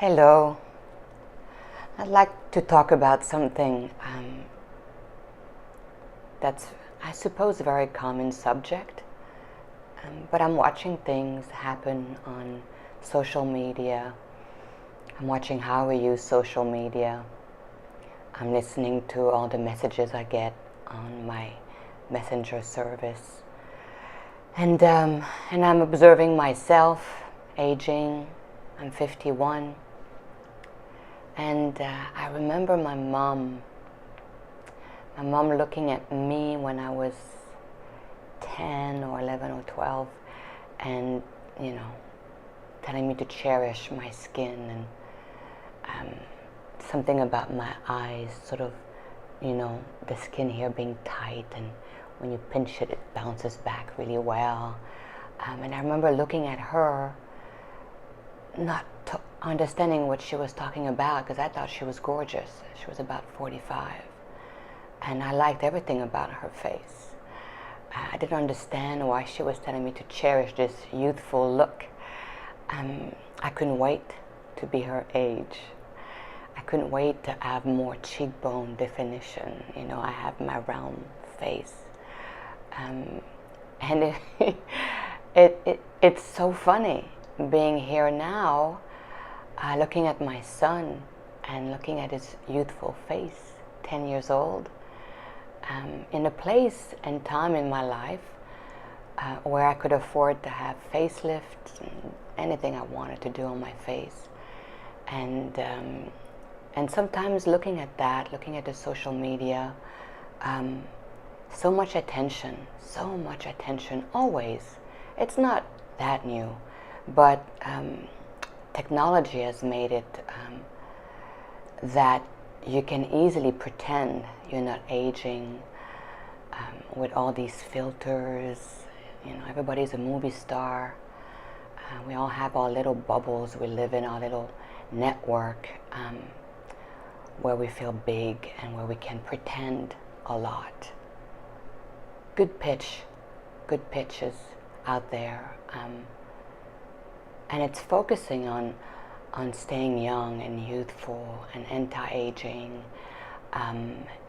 Hello. I'd like to talk about something that's, I suppose, a very common subject, but I'm watching things happen on social media. I'm watching how we use social media. I'm listening to all the messages I get on my messenger service. And I'm observing myself aging. I'm 51. And I remember my mom looking at me when I was 10 or 11 or 12 and, telling me to cherish my skin and something about my eyes, sort of, the skin here being tight, and when you pinch it, it bounces back really well. And I remember looking at her, not understanding what she was talking about, because I thought she was gorgeous. She was about 45, and I liked everything about her face. I didn't understand why she was telling me to cherish this youthful look. I couldn't wait to be her age. I couldn't wait to have more cheekbone definition. I have my round face, and it's so funny being here now, looking at my son and looking at his youthful face, 10 years old, in a place and time in my life where I could afford to have facelifts and anything I wanted to do on my face. And sometimes looking at that, looking at the social media, so much attention, always. It's not that new, but technology has made it that you can easily pretend you're not aging with all these filters. Everybody's a movie star. We all have our little bubbles. We live in our little network where we feel big and where we can pretend a lot. Good pitches out there. And it's focusing on staying young and youthful and anti-aging.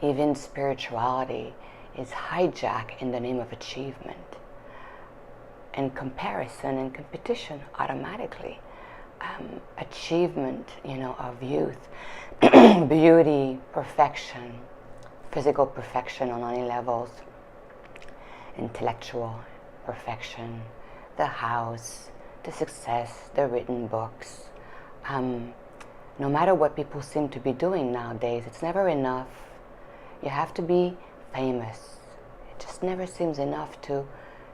Even spirituality is hijacked in the name of achievement and comparison and competition automatically. Achievement, of youth, beauty, perfection, physical perfection on any levels, intellectual perfection, the house, the success, the written books. No matter what people seem to be doing nowadays, it's never enough. You have to be famous. It just never seems enough to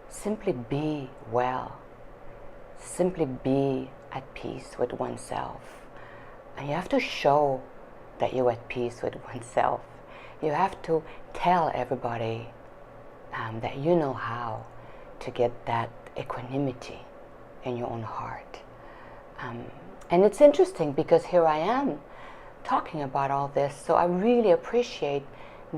simply be well, simply be at peace with oneself. And you have to show that you're at peace with oneself. You have to tell everybody that you know how to get that equanimity in your own heart. And it's interesting because here I am talking about all this, so I really appreciate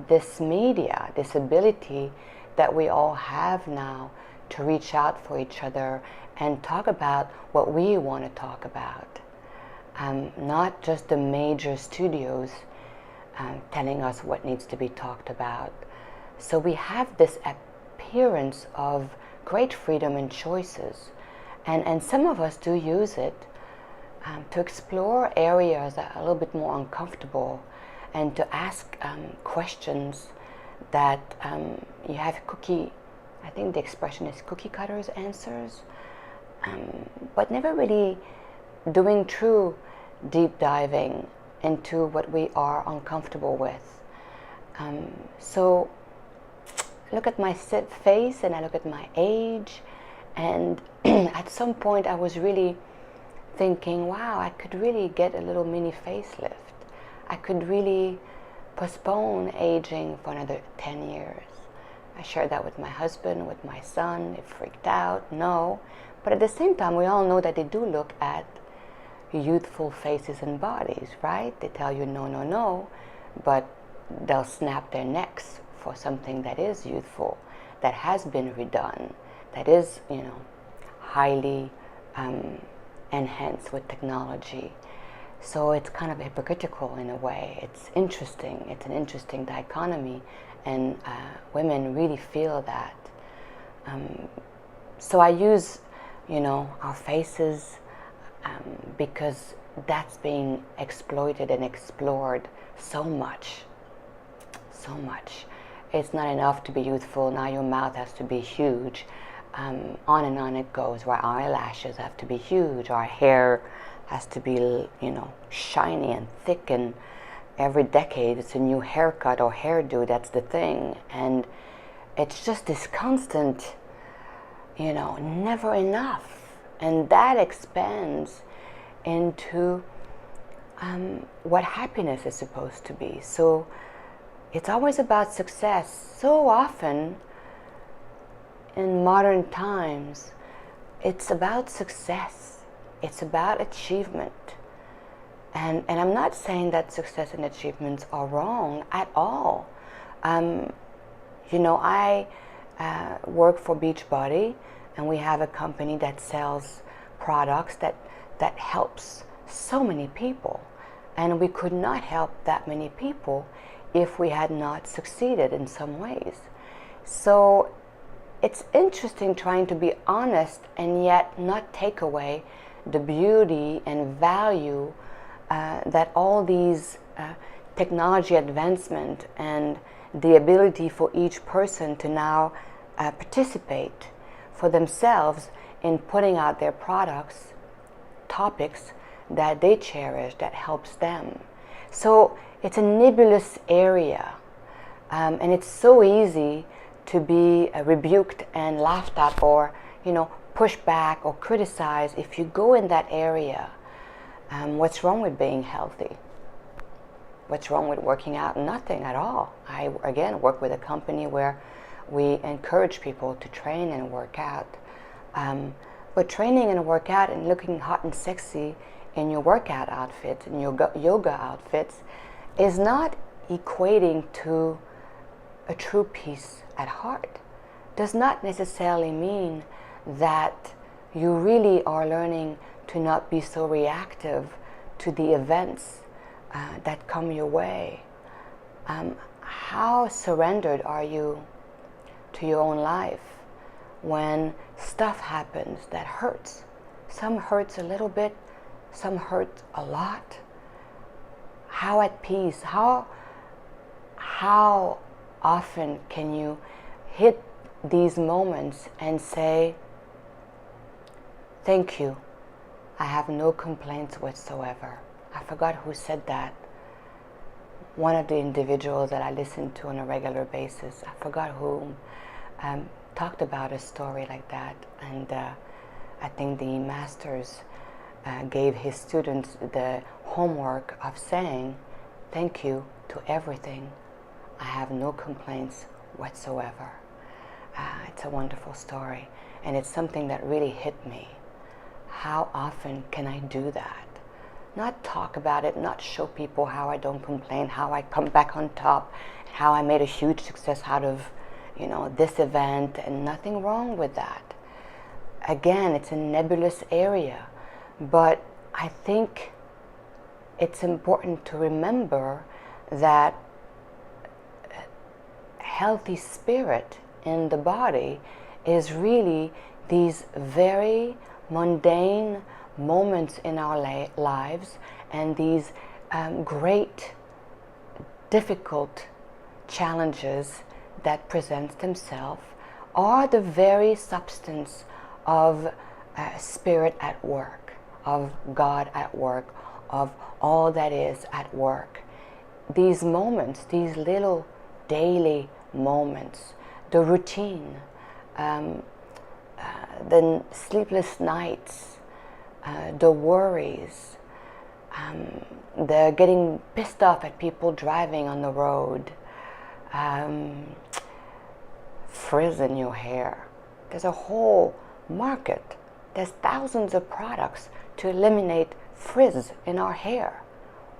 this media, this ability that we all have now to reach out for each other and talk about what we want to talk about. Not just the major studios telling us what needs to be talked about. So we have this appearance of great freedom and choices. And some of us do use it to explore areas that are a little bit more uncomfortable and to ask questions that you have I think the expression is cookie cutters answers, but never really doing true deep diving into what we are uncomfortable with. So look at my face and I look at my age, and at some point I was really thinking, wow, I could really get a little mini facelift. I could really postpone aging for another 10 years. I shared that with my husband, with my son. It freaked out, no. But at the same time, we all know that they do look at youthful faces and bodies, right? They tell you no, no, no, but they'll snap their necks for something that is youthful, that has been redone, that is, highly enhanced with technology. So it's kind of hypocritical in a way. It's interesting. It's an interesting dichotomy, and women really feel that. So I use, our faces because that's being exploited and explored so much. So much. It's not enough to be youthful. Now your mouth has to be huge. On and on it goes, where our eyelashes have to be huge, our hair has to be, shiny and thick, and every decade it's a new haircut or hairdo, that's the thing. And it's just this constant, never enough. And that expands into what happiness is supposed to be. So it's always about success. So often in modern times, it's about success. It's about achievement. And I'm not saying that success and achievements are wrong at all. I work for Beachbody, and we have a company that sells products that helps so many people. And we could not help that many people if we had not succeeded in some ways. So it's interesting trying to be honest and yet not take away the beauty and value that all these technology advancement and the ability for each person to now participate for themselves in putting out their products, topics that they cherish, that helps them. So it's a nebulous area, and it's so easy to be rebuked and laughed at, or pushed back or criticized if you go in that area. What's wrong with being healthy? What's wrong with working out? Nothing at all. I, again, work with a company where we encourage people to train and work out. But training and work out and looking hot and sexy in your workout outfits, in your yoga outfits, is not equating to a true peace at heart. Does not necessarily mean that you really are learning to not be so reactive to the events that come your way. How surrendered are you to your own life when stuff happens that hurts? Some hurts a little bit, some hurt a lot. How at peace, how often can you hit these moments and say, thank you, I have no complaints whatsoever. I forgot who said that. One of the individuals that I listen to on a regular basis, I forgot who, talked about a story like that. And I think the masters gave his students the homework of saying, thank you to everything. I have no complaints whatsoever. It's a wonderful story, and it's something that really hit me. How often can I do that? Not talk about it, not show people how I don't complain, how I come back on top, how I made a huge success out of, this event, and nothing wrong with that. Again, it's a nebulous area, but I think it's important to remember that healthy spirit in the body is really these very mundane moments in our lives, and these great, difficult challenges that present themselves are the very substance of spirit at work, of God at work, of all that is at work. These moments, these little daily moments, the routine, the sleepless nights, the worries, the getting pissed off at people driving on the road, frizz in your hair. There's a whole market. There's thousands of products to eliminate frizz in our hair.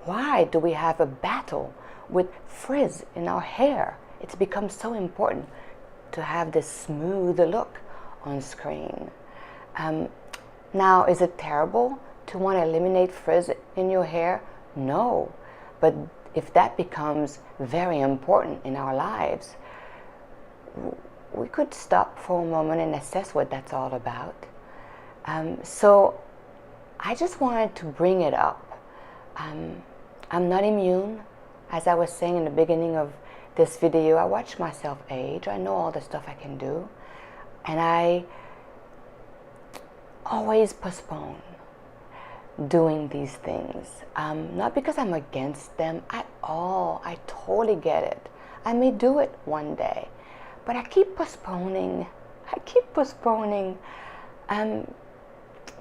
Why do we have a battle with frizz in our hair? It's become so important to have this smooth look on screen. Now, is it terrible to want to eliminate frizz in your hair? No. But if that becomes very important in our lives, we could stop for a moment and assess what that's all about. So I just wanted to bring it up. I'm not immune. As I was saying in the beginning of this video, I watch myself age. I know all the stuff I can do. And I always postpone doing these things. Not because I'm against them at all. I totally get it. I may do it one day. But I keep postponing.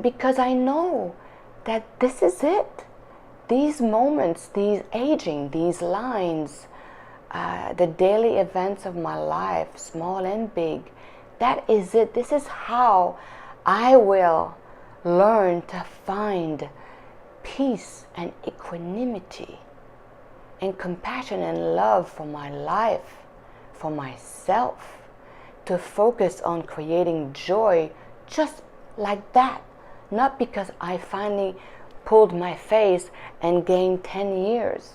Because I know that this is it. These moments, these aging, these lines, the daily events of my life, small and big, that is it. This is how I will learn to find peace and equanimity and compassion and love for my life, for myself, to focus on creating joy just like that. Not because I finally pulled my face and gained 10 years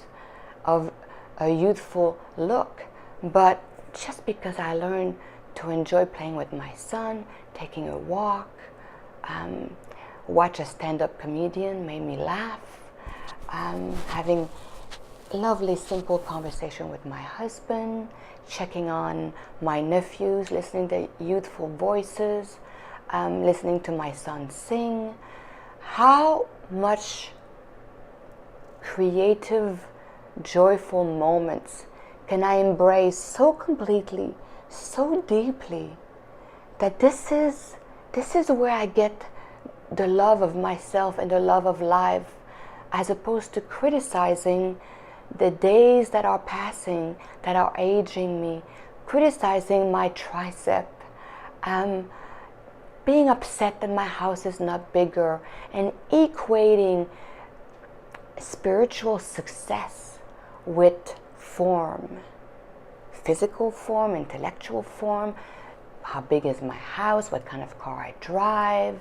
of a youthful look, but just because I learned to enjoy playing with my son, taking a walk, watch a stand-up comedian made me laugh, having lovely simple conversation with my husband, checking on my nephews, listening to youthful voices, listening to my son sing. How much creative, joyful moments can I embrace so completely, so deeply, that this is where I get the love of myself and the love of life, as opposed to criticizing the days that are passing, that are aging me, criticizing my tricep, being upset that my house is not bigger, and equating spiritual success with form, physical form, intellectual form. How big is my house? What kind of car I drive?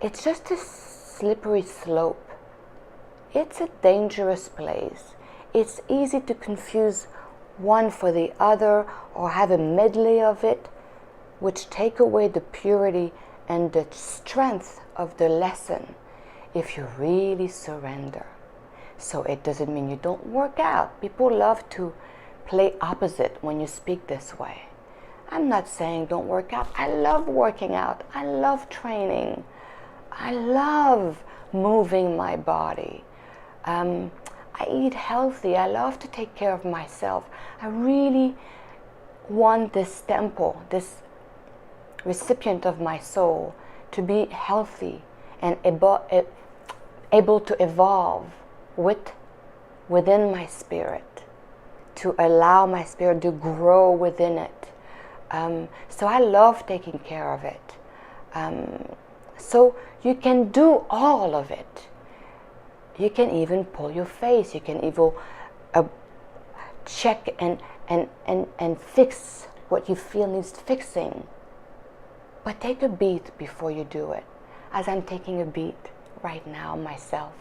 It's just a slippery slope. It's a dangerous place. It's easy to confuse one for the other, or have a medley of it, which take away the purity and the strength of the lesson if you really surrender. So it doesn't mean you don't work out. People love to play opposite when you speak this way. I'm not saying don't work out. I love working out. I love training. I love moving my body. I eat healthy. I love to take care of myself. I really want this temple, this recipient of my soul, to be healthy and able to evolve within my spirit, to allow my spirit to grow within it. So I love taking care of it. So you can do all of it. You can even pull your face. You can even check and fix what you feel needs fixing. But take a beat before you do it. As I'm taking a beat right now myself.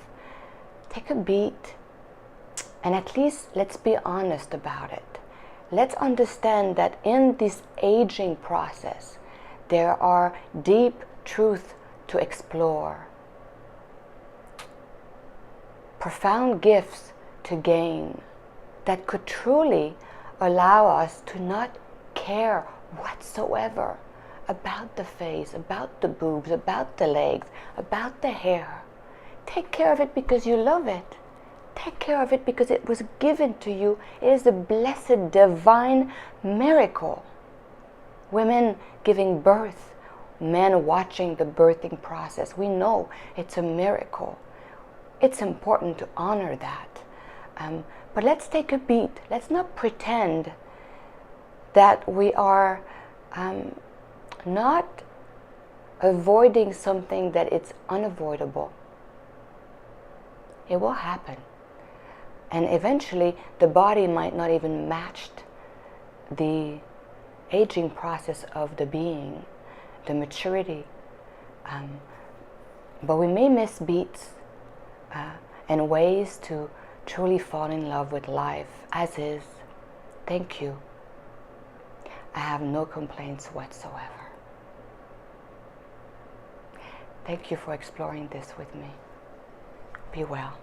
Take a beat, and at least let's be honest about it. Let's understand that in this aging process, there are deep truths to explore, profound gifts to gain, that could truly allow us to not care whatsoever about the face, about the boobs, about the legs, about the hair. Take care of it because you love it. Take care of it because it was given to you. It is a blessed divine miracle. Women giving birth, men watching the birthing process. We know it's a miracle. It's important to honor that. But let's take a beat. Let's not pretend that we are not avoiding something that it's unavoidable. It will happen. And eventually the body might not even match the aging process of the being, the maturity, But we may miss beats and ways to truly fall in love with life as is. Thank you. I have no complaints whatsoever. Thank you for exploring this with me. Be well.